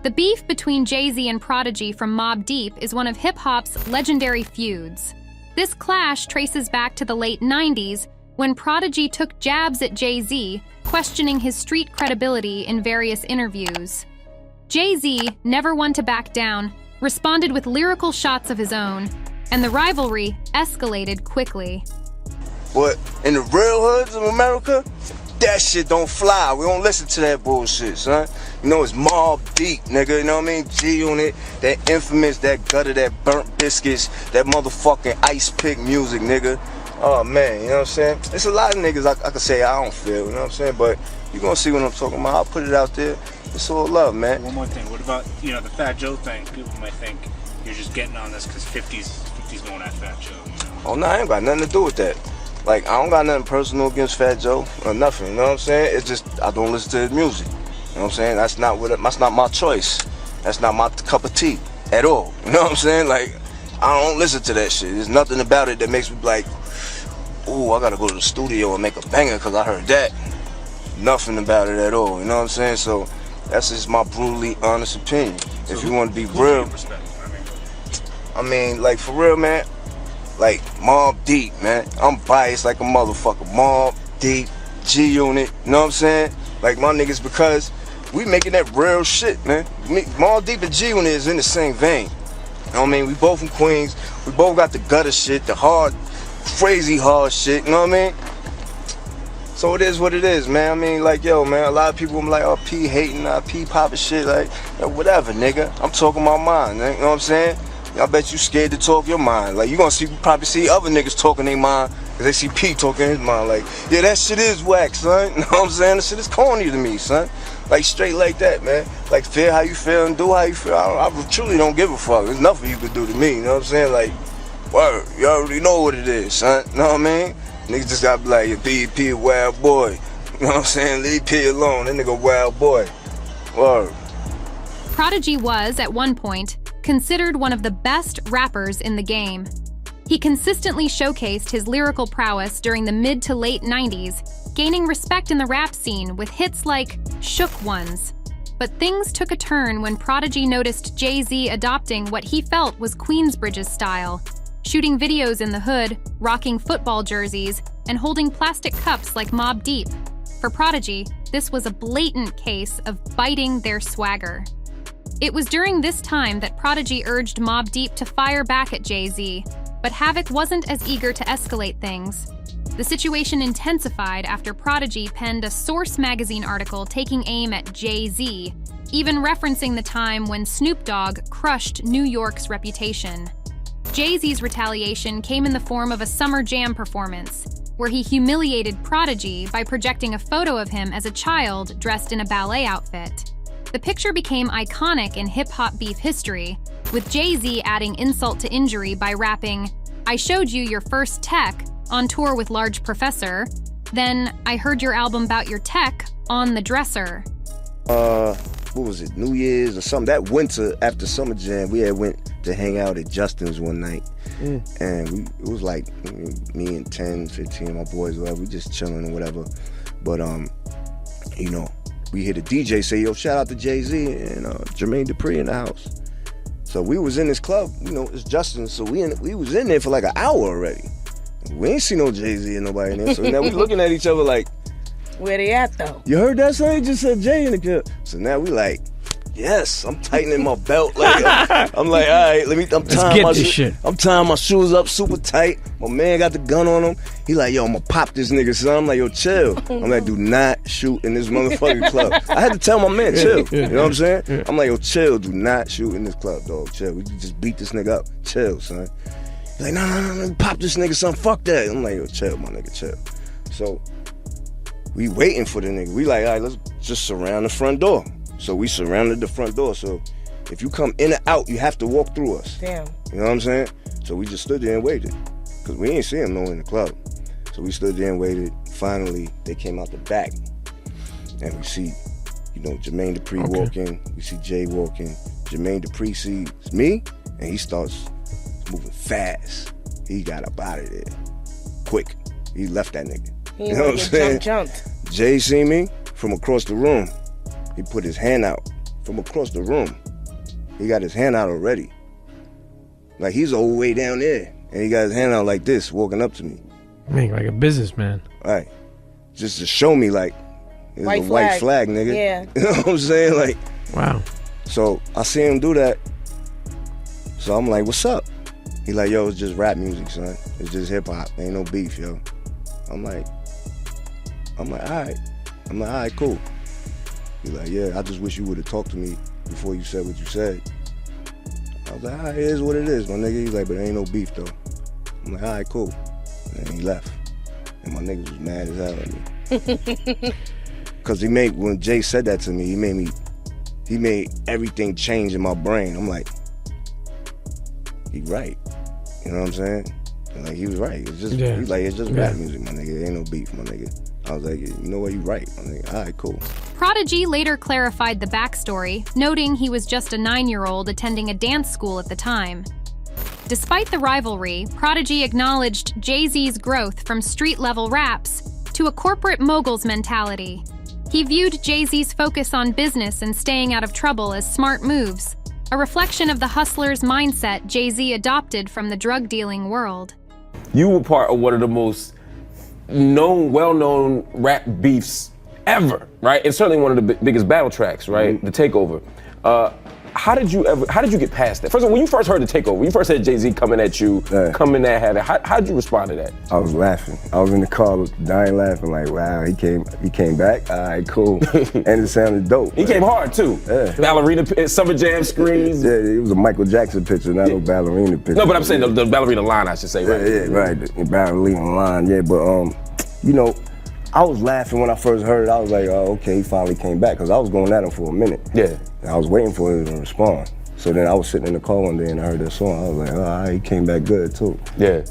The beef between Jay-Z and Prodigy from Mobb Deep is one of hip-hop's legendary feuds. This clash traces back to the late 90s when Prodigy took jabs at Jay-Z, questioning his street credibility in various interviews. Jay-Z, never one to back down, responded with lyrical shots of his own, and the rivalry escalated quickly. But in the real hoods of America, that shit don't fly. We don't listen to that bullshit, son. You know, it's Mobb Deep, nigga, you know what I mean? G-Unit, that infamous, that gutter, that burnt biscuits, that motherfucking ice pick music, nigga. Oh, man, you know what I'm saying? It's a lot of niggas I could say I don't feel, you know what I'm saying? But you gonna see what I'm talking about. I'll put it out there. It's all love, man. One more thing. What about, you know, the Fat Joe thing? People might think you're just getting on this because 50's going at Fat Joe, you know? Oh, no, I ain't got nothing to do with that. Like, I don't got nothing personal against Fat Joe or nothing, you know what I'm saying? It's just, I don't listen to his music. You know what I'm saying? That's not my choice. That's not my cup of tea at all. You know what I'm saying? Like, I don't listen to that shit. There's nothing about it that makes me like, ooh, I gotta go to the studio and make a banger because I heard that. Nothing about it at all, you know what I'm saying? So that's just my brutally honest opinion. So if you want to be real, I mean, like for real, man, like Mobb Deep, man. I'm biased like a motherfucker. Mobb Deep, G-Unit, you know what I'm saying? Like my niggas, because we making that real shit, man. Mobb Deep and G-Unit is in the same vein. You know what I mean? We both from Queens. We both got the gutter shit, the hard, crazy hard shit, you know what I mean? So it is what it is, man. I mean, like, yo, man, a lot of people be like, oh, P hating, P popping shit, like, yo, whatever, nigga. I'm talking my mind, you know what I'm saying? I bet you scared to talk your mind. Like, you gonna probably see other niggas talking their mind, because they see P talking his mind. Like, yeah, that shit is whack, son. You know what I'm saying? That shit is corny to me, son. Like, straight like that, man. Like, feel how you feel and do how you feel. I truly don't give a fuck. There's nothing you could do to me, you know what I'm saying? Like, word, you already know what it is, son. You know what I mean? Niggas just gotta be like, your P a wild boy. You know what I'm saying? Leave P alone. That nigga wild boy. Word. Prodigy was, at one point, considered one of the best rappers in the game. He consistently showcased his lyrical prowess during the mid to late 90s, gaining respect in the rap scene with hits like Shook Ones. But things took a turn when Prodigy noticed Jay-Z adopting what he felt was Queensbridge's style, shooting videos in the hood, rocking football jerseys, and holding plastic cups like Mobb Deep. For Prodigy, this was a blatant case of biting their swagger. It was during this time that Prodigy urged Mobb Deep to fire back at Jay-Z, but Havoc wasn't as eager to escalate things. The situation intensified after Prodigy penned a Source magazine article taking aim at Jay-Z, even referencing the time when Snoop Dogg crushed New York's reputation. Jay-Z's retaliation came in the form of a Summer Jam performance, where he humiliated Prodigy by projecting a photo of him as a child dressed in a ballet outfit. The picture became iconic in hip-hop beef history, with Jay-Z adding insult to injury by rapping, "I showed you your first tech" on tour with Large Professor, then "I heard your album about your tech" on The Dresser. What was it, New Year's or something? That winter after Summer Jam, we had went to hang out at Justin's one night. And it was like me and 10, 15 of my boys, whatever, we just chilling or whatever. But, you know, we hear the DJ say, yo, shout out to Jay-Z and Jermaine Dupri in the house. So we was in this club, you know, it's Justin's, so we was in there for like an hour already. We ain't see no Jay-Z and nobody in there, so now we looking at each other like, where they at though? You heard that son? He just said Jay in the club. So now we like, yes, I'm tightening my belt. Like I'm like, all right, I'm tying my shoes up super tight. My man got the gun on him. He like, yo, I'm gonna pop this nigga, son. I'm like, yo, chill. I'm like, do not shoot in this motherfucking club. I had to tell my man, chill. You know what I'm saying? I'm like, yo, chill. Do not shoot in this club, dog. Chill. We just beat this nigga up. Chill, son. He's like, no, pop this nigga, son. Fuck that. I'm like, yo, chill, my nigga, chill. So we waiting for the nigga. We like, all right, let's just surround the front door. So we surrounded the front door. So if you come in and out, you have to walk through us. Damn. You know what I'm saying? So we just stood there and waited. Because we ain't see him no in the club. So we stood there and waited. Finally, they came out the back. And we see, you know, Jermaine Dupri walking. We see Jay walking. Jermaine Dupri sees me, and he starts moving fast. He got up out of there quick. He left that nigga. You know what I'm saying? Jumped. Jay seen me from across the room. He put his hand out from across the room. He got his hand out already. Like he's all the way down there. And he got his hand out like this, walking up to me. Man, like a businessman. Right. Just to show me like, it's White a white flag, nigga. Yeah. You know what I'm saying? Like, Wow. so I see him do that. So I'm like, what's up? He like, yo, it's just rap music, son. It's just hip hop. Ain't no beef, yo. I'm like, all right. I'm like, all right, cool. He like, yeah, I just wish you would have talked to me before you said what you said. I was like, all right, it is what it is, my nigga. He's like, but there ain't no beef, though. I'm like, all right, cool. And he left. And my niggas was mad as hell at me. Because when Jay said that to me, he made everything change in my brain. I'm like, he right. You know what I'm saying? And like, he was right. It's just, he's like, it's just rap music, my nigga. There ain't no beef, my nigga. I was like, you know what, you right, my nigga. All right, cool. Prodigy later clarified the backstory, noting he was just a 9-year-old attending a dance school at the time. Despite the rivalry, Prodigy acknowledged Jay-Z's growth from street-level raps to a corporate mogul's mentality. He viewed Jay-Z's focus on business and staying out of trouble as smart moves, a reflection of the hustler's mindset Jay-Z adopted from the drug-dealing world. You were part of one of the most well-known rap beefs ever, right? It's certainly one of the biggest battle tracks, right? Mm-hmm. The Takeover. How did you get past that? First of all, when you first heard the Takeover, when you first had Jay-Z coming at you, coming at it, how did you respond to that? I was laughing. I was in the car dying laughing, like, wow, he came back? All right, cool. And it sounded dope. He came hard too. Yeah. Ballerina, Summer Jam screens. Yeah, it was a Michael Jackson picture, not no ballerina picture. No, but I'm saying the ballerina line, I should say, right? Yeah, right, the ballerina line, yeah, but you know, I was laughing when I first heard it. I was like, oh, okay, he finally came back, because I was going at him for a minute. Yeah. And I was waiting for him to respond. So then I was sitting in the car one day and I heard that song. I was like, oh, he came back good too. Yeah.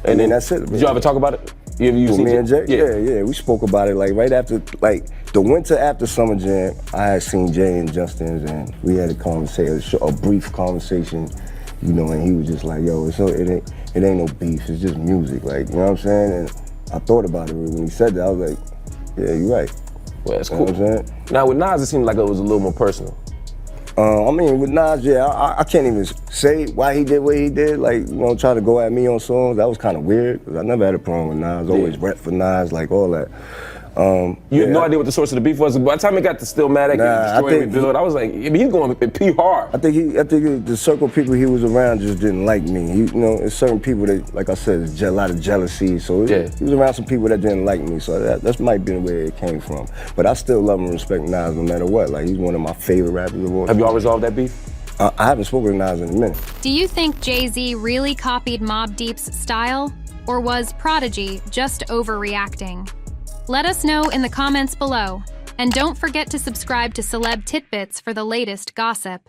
And then that's it. Did you ever talk about it? You seen me and Jay? Yeah. We spoke about it like right after, like the winter after Summer Jam, I had seen Jay and Justin's and we had a conversation, a brief conversation, you know, and he was just like, yo, it ain't no beef, it's just music, like, you know what I'm saying? And I thought about it when he said that, I was like, yeah, you're right. Well, that's cool. You know what I'm saying? Now with Nas, it seemed like it was a little more personal. I mean, with Nas, yeah, I can't even say why he did what he did. Like, you know, try to go at me on songs. That was kind of weird, because I never had a problem with Nas. Always rep for Nas, like all that. You had no idea what the source of the beef was. By the time it got to Stillmatic and Destroy and Rebuild, I was like, he's going P hard. I think the circle of people he was around just didn't like me. You know, there's certain people that, like I said, there's a lot of jealousy. So he was around some people that didn't like me. So that might be the way it came from. But I still love and respect Nas no matter what. Like, he's one of my favorite rappers of all time. Have you all resolved that beef? I haven't spoken to Nas in a minute. Do you think Jay-Z really copied Mobb Deep's style? Or was Prodigy just overreacting? Let us know in the comments below. And don't forget to subscribe to Celeb Titbits for the latest gossip.